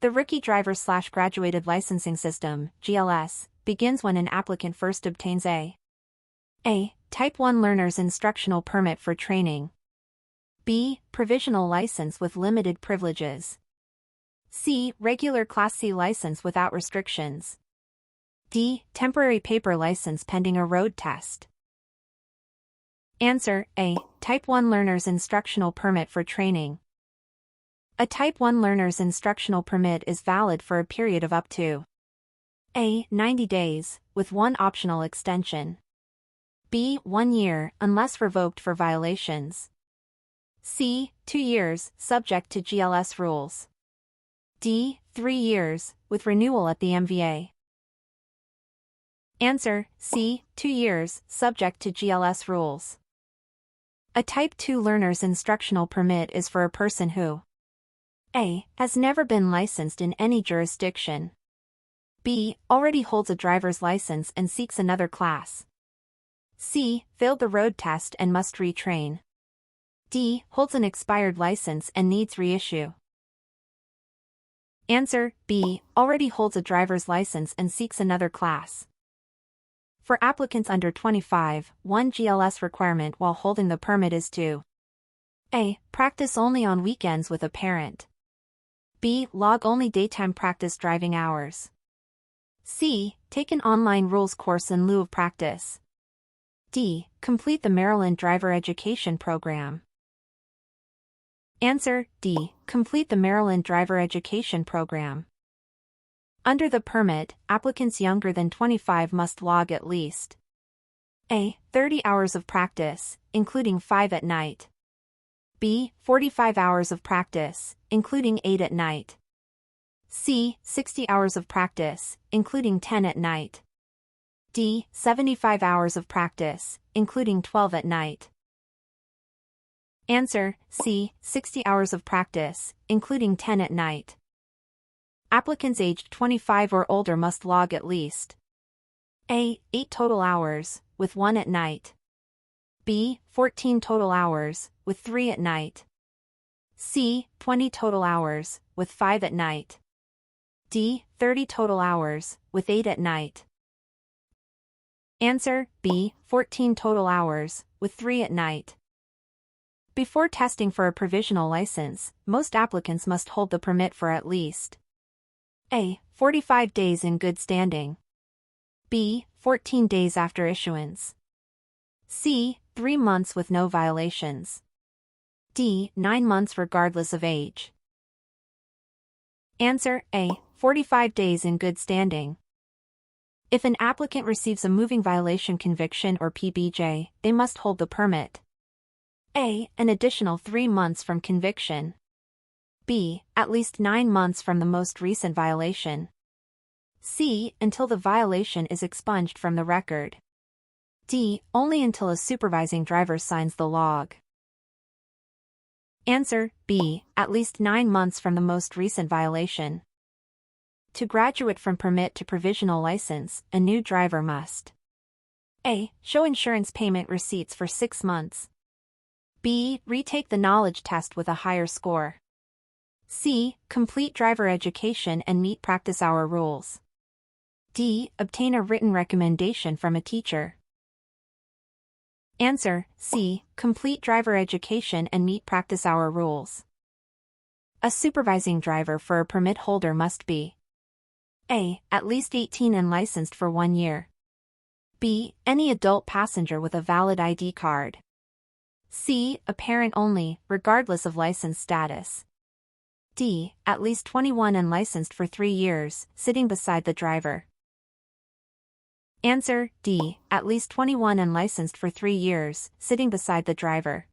The Rookie Driver/Graduated Licensing System (GLS) begins when an applicant first obtains a Type 1 Learner's Instructional Permit for Training, b. Provisional License with limited privileges, c. Regular Class C license without restrictions, d. Temporary paper license pending a road test. Answer: A. Type 1 Learner's Instructional Permit for Training. A Type 1 Learner's Instructional Permit is valid for a period of up to a. 90 days, with one optional extension, b. 1 year, unless revoked for violations, c. 2 years, subject to GLS rules, d. 3 years, with renewal at the MVA. Answer: C. 2 years, subject to GLS rules. A Type 2 Learner's Instructional Permit is for a person who a. has never been licensed in any jurisdiction, b. already holds a driver's license and seeks another class, c. failed the road test and must retrain, d. holds an expired license and needs reissue. Answer: B. already holds a driver's license and seeks another class. For applicants under 25, one GLS requirement while holding the permit is to a. practice only on weekends with a parent, b. log only daytime practice driving hours, c. take an online rules course in lieu of practice, d. complete the Maryland Driver Education Program. Answer: D. complete the Maryland Driver Education Program. Under the permit, applicants younger than 25 must log at least a. 30 hours of practice, including 5 at night, b. 45 hours of practice, including 8 at night, c. 60 hours of practice, including 10 at night, d. 75 hours of practice, including 12 at night. Answer: C. 60 hours of practice, including 10 at night. Applicants aged 25 or older must log at least a. 8 total hours, with 1 at night, b. 14 total hours, with 3 at night, c. 20 total hours, with 5 at night, d. 30 total hours, with 8 at night. Answer: B. 14 total hours, with 3 at night. Before testing for a provisional license, most applicants must hold the permit for at least a. 45 days in good standing, b. 14 days after issuance, c. 3 months with no violations, d. 9 months regardless of age. Answer: A. 45 days in good standing. If an applicant receives a moving violation conviction or PBJ, they must hold the permit a. an additional 3 months from conviction, b. at least 9 months from the most recent violation, c. until the violation is expunged from the record, d. only until a supervising driver signs the log. Answer: B. at least 9 months from the most recent violation. To graduate from permit to provisional license, a new driver must a. show insurance payment receipts for 6 months, b. retake the knowledge test with a higher score, c. complete driver education and meet practice hour rules, d. obtain a written recommendation from a teacher. Answer: C. complete driver education and meet practice hour rules. A supervising driver for a permit holder must be a. at least 18 and licensed for 1 year, b. any adult passenger with a valid ID card, c. a parent only, regardless of license status, d. at least 21 and licensed for 3 years, sitting beside the driver. Answer: D. at least 21 and licensed for 3 years, sitting beside the driver.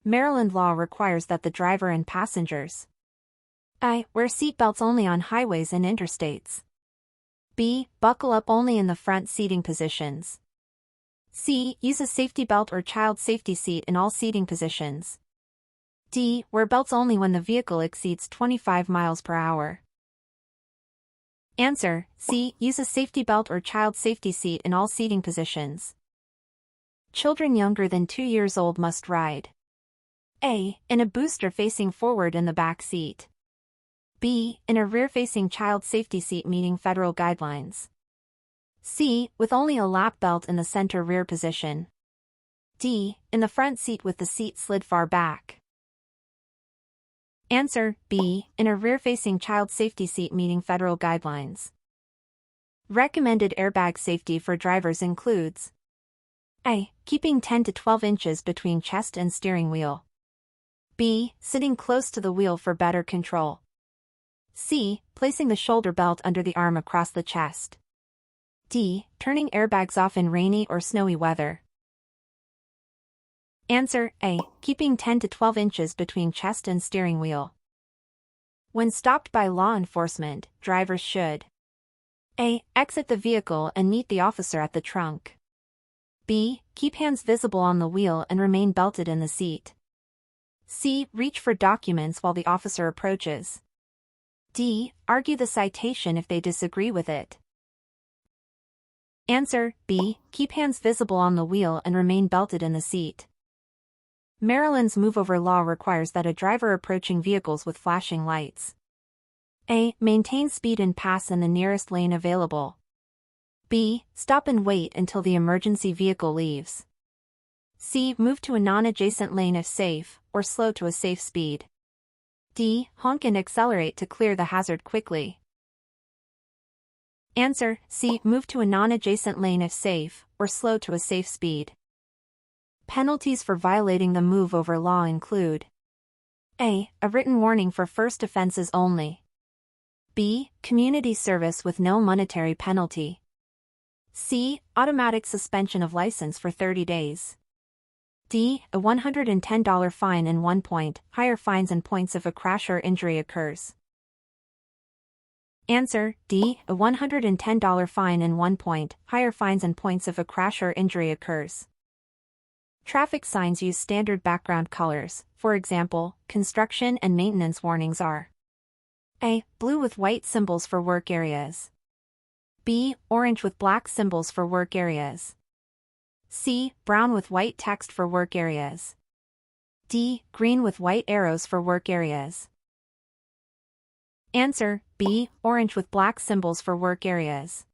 Maryland law requires that the driver and passengers a. wear seat belts only on highways and interstates, b. buckle up only in the front seating positions, c. use a safety belt or child safety seat in all seating positions, d. wear belts only when the vehicle exceeds 25 miles per hour. Answer: C. use a safety belt or child safety seat in all seating positions. Children younger than 2 years old must ride a. in a booster facing forward in the back seat, B. In a rear-facing child safety seat meeting federal guidelines. C. With only a lap belt in the center rear position. D. In the front seat with the seat slid far back. Answer: B. In a rear-facing child safety seat meeting federal guidelines. Recommended airbag safety for drivers includes: A. Keeping 10 to 12 inches between chest and steering wheel. B. Sitting close to the wheel for better control. C. Placing the shoulder belt under the arm across the chest. D. Turning airbags off in rainy or snowy weather. Answer: A. Keeping 10 to 12 inches between chest and steering wheel. When stopped by law enforcement, drivers should: A. Exit the vehicle and meet the officer at the trunk. B. Keep hands visible on the wheel and remain belted in the seat. C. Reach for documents while the officer approaches. D. Argue the citation if they disagree with it. Answer: B. Keep hands visible on the wheel and remain belted in the seat. Maryland's move-over law requires that a driver approaching vehicles with flashing lights: A. Maintain speed and pass in the nearest lane available. B. Stop and wait until the emergency vehicle leaves. C. Move to a non-adjacent lane if safe, or slow to a safe speed. D. Honk and accelerate to clear the hazard quickly. Answer: C. Move to a non-adjacent lane if safe, or slow to a safe speed. Penalties for violating the move-over law include: A. A written warning for first offenses only. B. Community service with no monetary penalty. C. Automatic suspension of license for 30 days. D. A $110 fine and 1 point, higher fines and points if a crash or injury occurs. Answer: D. A $110 fine and 1 point, higher fines and points if a crash or injury occurs. Traffic signs use standard background colors. For example, construction and maintenance warnings are: A. Blue with white symbols for work areas. B. Orange with black symbols for work areas. C. Brown with white text for work areas. D. Green with white arrows for work areas. Answer: B. Orange with black symbols for work areas.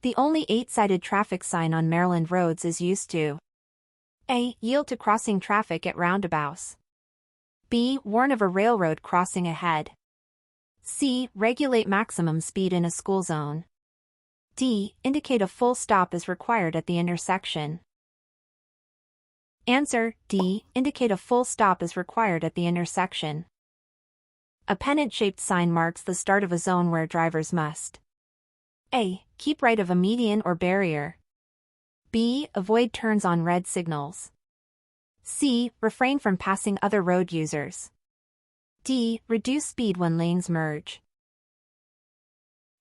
The only 8-sided traffic sign on Maryland roads is used to: A. Yield to crossing traffic at roundabouts. B. Warn of a railroad crossing ahead. C. Regulate maximum speed in a school zone. D. Indicate a full stop is required at the intersection. Answer: D. Indicate a full stop is required at the intersection. A pennant-shaped sign marks the start of a zone where drivers must: A. Keep right of a median or barrier. B. Avoid turns on red signals. C. Refrain from passing other road users. D. Reduce speed when lanes merge.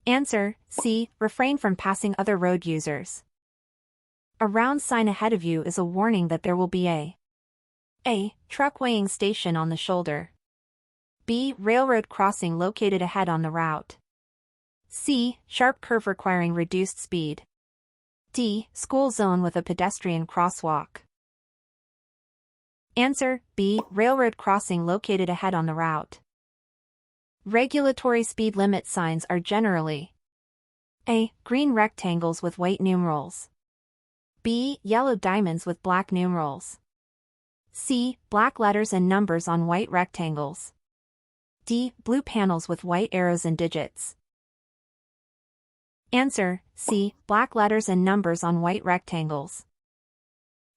Answer: C. Refrain from passing other road users. A round sign ahead of you is a warning that there will be A. Truck weighing station on the shoulder. B. Railroad crossing located ahead on the route. C. Sharp curve requiring reduced speed. D. School zone with a pedestrian crosswalk. Answer: B. Railroad crossing located ahead on the route. Regulatory speed limit signs are generally: A. Green rectangles with white numerals. B. Yellow diamonds with black numerals. C. Black letters and numbers on white rectangles. D. Blue panels with white arrows and digits. Answer: C. Black letters and numbers on white rectangles.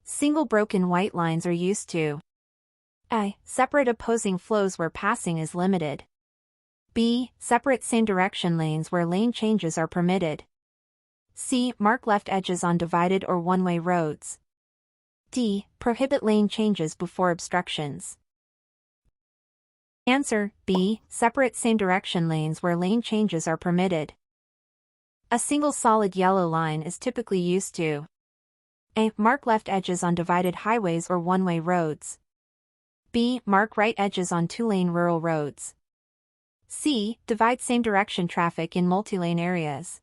Single broken white lines are used to: A. Separate opposing flows where passing is limited. B. Separate same direction lanes where lane changes are permitted. C. Mark left edges on divided or one-way roads. D. Prohibit lane changes before obstructions. Answer: B. Separate same direction lanes where lane changes are permitted. A single solid yellow line is typically used to: A. Mark left edges on divided highways or one-way roads. B. Mark right edges on two-lane rural roads. C. Divide same-direction traffic in multi-lane areas.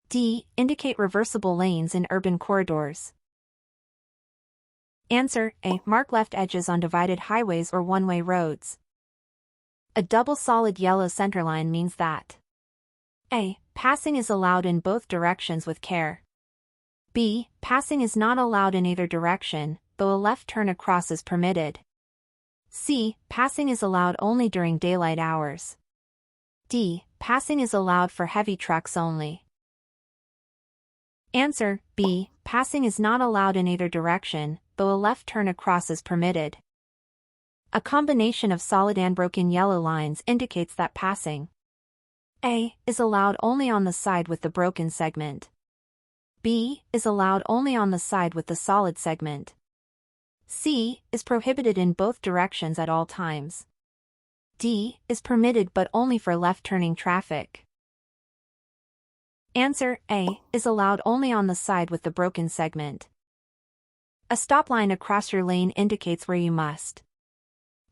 D. Indicate reversible lanes in urban corridors. Answer: A. Mark left edges on divided highways or one-way roads. A double solid yellow centerline means that A. Passing is allowed in both directions with care. B. Passing is not allowed in either direction, though a left turn across is permitted. C. Passing is allowed only during daylight hours. D. Passing is allowed for heavy trucks only. Answer B. Passing is not allowed in either direction, though a left turn across is permitted. A combination of solid and broken yellow lines indicates that passing A. is allowed only on the side with the broken segment. B. is allowed only on the side with the solid segment. C. is prohibited in both directions at all times. D. is permitted but only for left-turning traffic. Answer A. is allowed only on the side with the broken segment. A stop line across your lane indicates where you must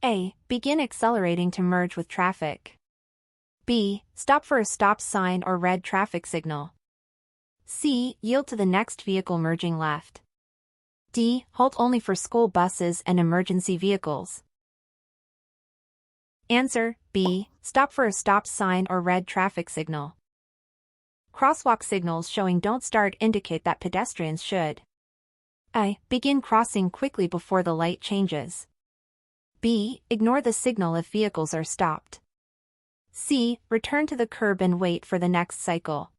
A. begin accelerating to merge with traffic. B. stop for a stop sign or red traffic signal. C. yield to the next vehicle merging left. D. halt only for school buses and emergency vehicles. Answer B. stop for a stop sign or red traffic signal. Crosswalk signals showing don't start indicate that pedestrians should A. begin crossing quickly before the light changes. B. ignore the signal if vehicles are stopped. C. return to the curb and wait for the next cycle.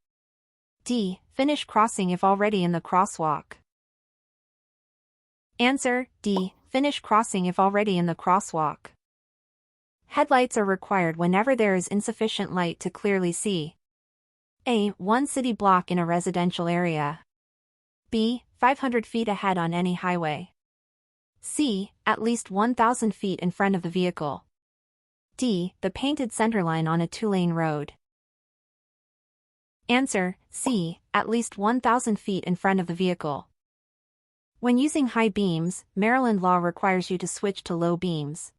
D. finish crossing if already in the crosswalk. Answer D. finish crossing if already in the crosswalk. Headlights are required whenever there is insufficient light to clearly see A. one city block in a residential area. B. 500 feet ahead on any highway. C. at least 1,000 feet in front of the vehicle. D. the painted centerline on a two-lane road. Answer C. at least 1,000 feet in front of the vehicle. When using high beams, Maryland law requires you to switch to low beams.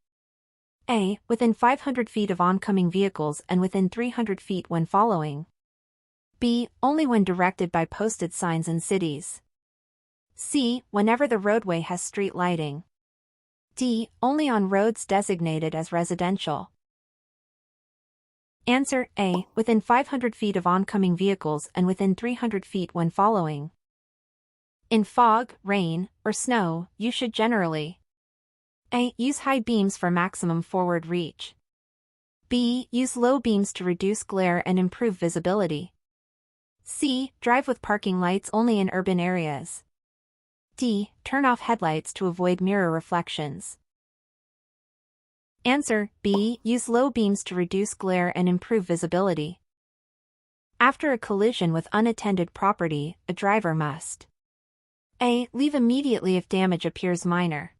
A. within 500 feet of oncoming vehicles and within 300 feet when following. B. only when directed by posted signs in cities. C. whenever the roadway has street lighting. D. only on roads designated as residential. Answer A. within 500 feet of oncoming vehicles and within 300 feet when following. In fog, rain, or snow, you should generally A. use high beams for maximum forward reach. B. use low beams to reduce glare and improve visibility. C. drive with parking lights only in urban areas. D. turn off headlights to avoid mirror reflections. Answer B. use low beams to reduce glare and improve visibility. After a collision with unattended property, a driver must A. leave immediately if damage appears minor.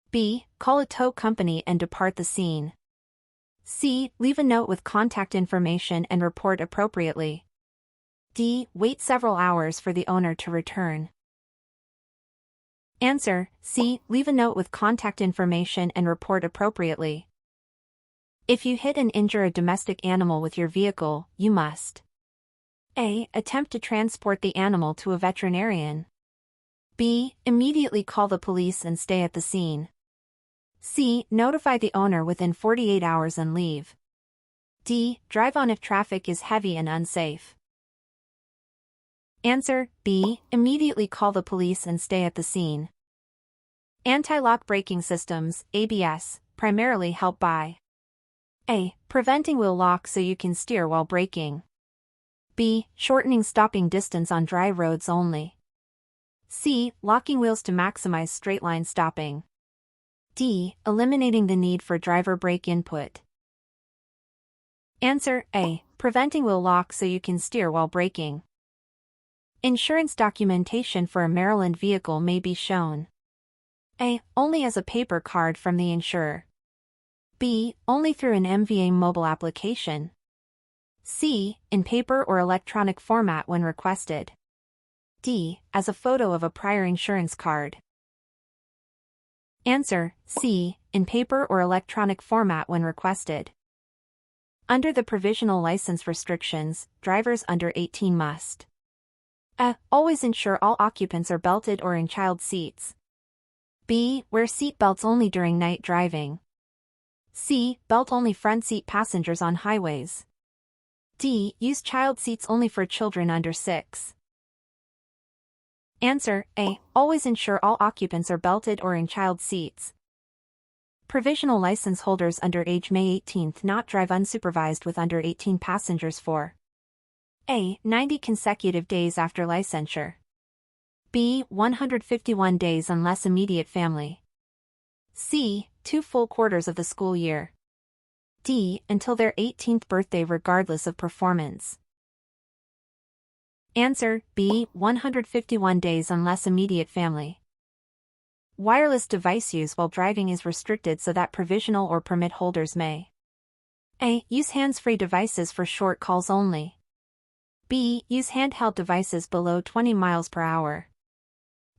B. call a tow company and depart the scene. C. leave a note with contact information and report appropriately. D. wait several hours for the owner to return. Answer C. leave a note with contact information and report appropriately. If you hit and injure a domestic animal with your vehicle, you must A. attempt to transport the animal to a veterinarian. B. immediately call the police and stay at the scene. C. notify the owner within 48 hours and leave. D. drive on if traffic is heavy and unsafe. Answer B. immediately call the police and stay at the scene. Anti-lock braking systems, ABS, primarily help by A. preventing wheel lock so you can steer while braking. B. shortening stopping distance on dry roads only. C. locking wheels to maximize straight-line stopping. D. eliminating the need for driver brake input. Answer A. preventing wheel lock so you can steer while braking. Insurance documentation for a Maryland vehicle may be shown A. only as a paper card from the insurer. B. only through an MVA mobile application. C. in paper or electronic format when requested. D. as a photo of a prior insurance card. Answer C. in paper or electronic format when requested. Under the provisional license restrictions, drivers under 18 must A. always ensure all occupants are belted or in child seats. B. wear seat belts only during night driving. C. Belt-only front seat passengers on highways. D. Use child seats only for children under 6. Answer A. Always ensure all occupants are belted or in child seats. Provisional license holders under age May 18 not drive unsupervised with under 18 passengers for A. 90 consecutive days after licensure. B. 151 days unless immediate family. C. 2 full quarters of the school year. D. Until their 18th birthday regardless of performance. Answer B. 151 days unless immediate family. Wireless device use while driving is restricted so that provisional or permit holders may A. Use hands-free devices for short calls only. B. Use handheld devices below 20 miles per hour.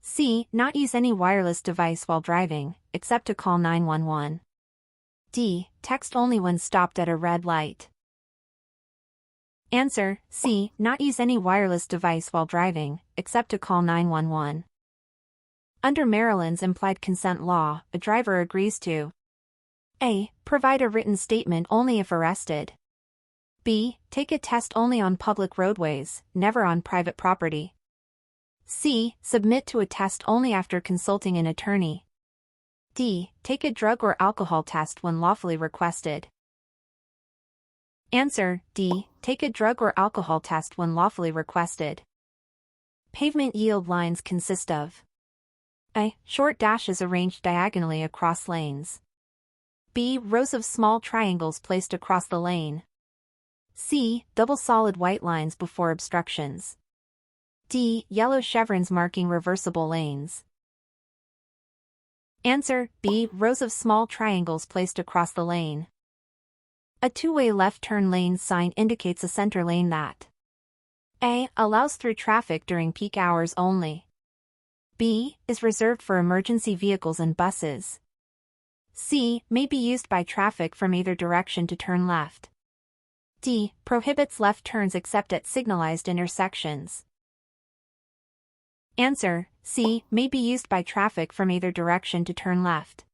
C. Not use any wireless device while driving, except to call 911. D. Text only when stopped at a red light. Answer C. Not use any wireless device while driving, except to call 911. Under Maryland's implied consent law, a driver agrees to A. Provide a written statement only if arrested. B. Take a test only on public roadways, never on private property. C. Submit to a test only after consulting an attorney. D. Take a drug or alcohol test when lawfully requested. Answer D. Take a drug or alcohol test when lawfully requested. Pavement yield lines consist of A. Short dashes arranged diagonally across lanes. B. Rows of small triangles placed across the lane. C. Double solid white lines before obstructions. D. Yellow chevrons marking reversible lanes. Answer B. Rows of small triangles placed across the lane. A two-way left turn lane sign indicates a center lane that A. Allows through traffic during peak hours only. B. Is reserved for emergency vehicles and buses. C. May be used by traffic from either direction to turn left. D. Prohibits left turns except at signalized intersections. Answer C. May be used by traffic from either direction to turn left.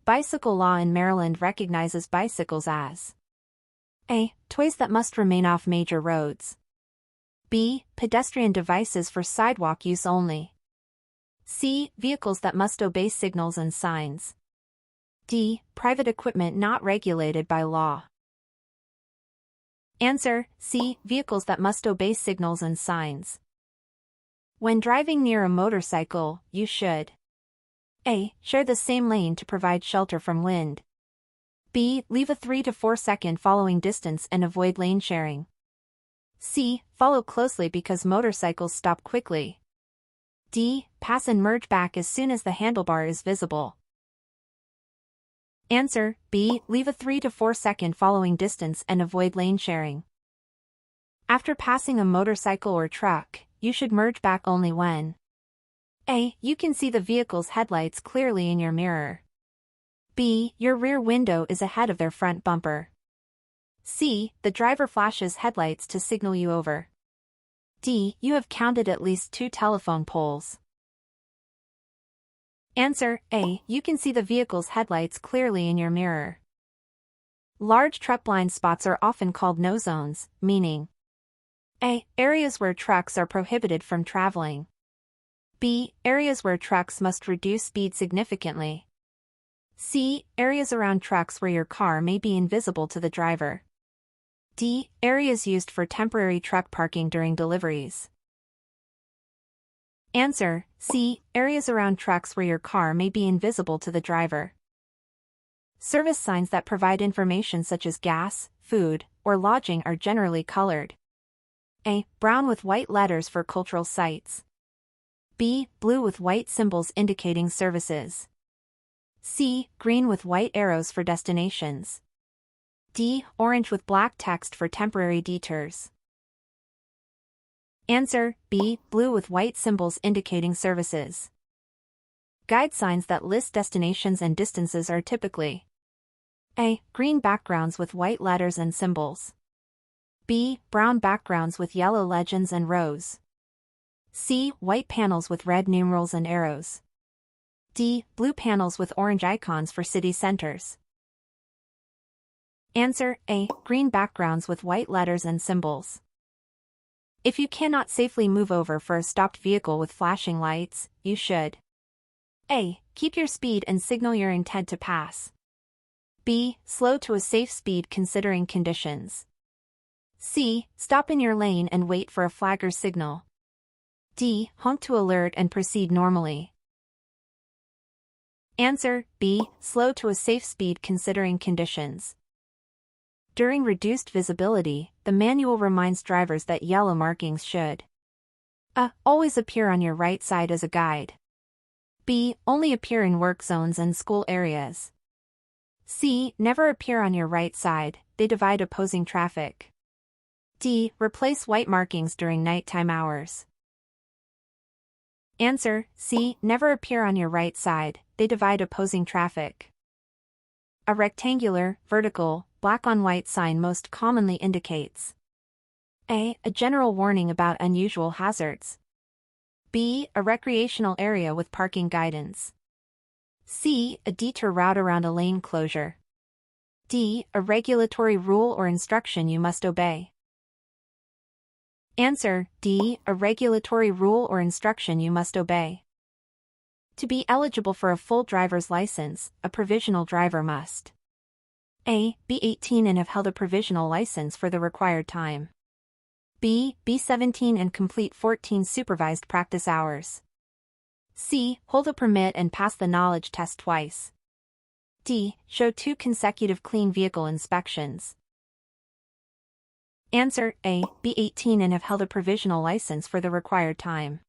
Bicycle law in Maryland recognizes bicycles as A. Toys that must remain off major roads. B. Pedestrian devices for sidewalk use only. C. Vehicles that must obey signals and signs. D. Private equipment not regulated by law. Answer C. Vehicles that must obey signals and signs. When driving near a motorcycle, you should A. Share the same lane to provide shelter from wind. B. Leave a 3 to 4 second following distance and avoid lane sharing. C. Follow closely because motorcycles stop quickly. D. Pass and merge back as soon as the handlebar is visible. Answer B. Leave a 3 to 4 second following distance and avoid lane sharing. After passing a motorcycle or truck, you should merge back only when A. You can see the vehicle's headlights clearly in your mirror. B. Your rear window is ahead of their front bumper. C. The driver flashes headlights to signal you over. D. You have counted at least 2 telephone poles. Answer A. You can see the vehicle's headlights clearly in your mirror. Large truck blind spots are often called no zones, meaning A. Areas where trucks are prohibited from traveling. B. Areas where trucks must reduce speed significantly. C. Areas around trucks where your car may be invisible to the driver. D. Areas used for temporary truck parking during deliveries. Answer C. Areas around trucks where your car may be invisible to the driver. Service signs that provide information such as gas, food, or lodging are generally colored. A. Brown with white letters for cultural sites. B. Blue with white symbols indicating services. C. Green with white arrows for destinations. D. Orange with black text for temporary detours. Answer B. Blue with white symbols indicating services. Guide signs that list destinations and distances are typically A. Green backgrounds with white letters and symbols. B. Brown backgrounds with yellow legends and rows. C. White panels with red numerals and arrows. D. Blue panels with orange icons for city centers. Answer A. Green backgrounds with white letters and symbols. If you cannot safely move over for a stopped vehicle with flashing lights, you should A. Keep your speed and signal your intent to pass. B. Slow to a safe speed considering conditions. C. Stop in your lane and wait for a flag or signal. D. Honk to alert and proceed normally. Answer B. Slow to a safe speed considering conditions. During reduced visibility, the manual reminds drivers that yellow markings should A. Always appear on your right side as a guide. B. Only appear in work zones and school areas. C. Never appear on your right side, they divide opposing traffic. D. Replace white markings during nighttime hours. Answer C. Never appear on your right side, they divide opposing traffic. A rectangular, vertical, black-on-white sign most commonly indicates A. A general warning about unusual hazards. B. A recreational area with parking guidance. C. A detour route around a lane closure. D. A regulatory rule or instruction you must obey. Answer D. A regulatory rule or instruction you must obey. To be eligible for a full driver's license, a provisional driver must A. Be 18 and have held a provisional license for the required time. B. Be 17 and complete 14 supervised practice hours. C. Hold a permit and pass the knowledge test twice. D. Show 2 consecutive clean vehicle inspections. Answer A. Be 18 and have held a provisional license for the required time.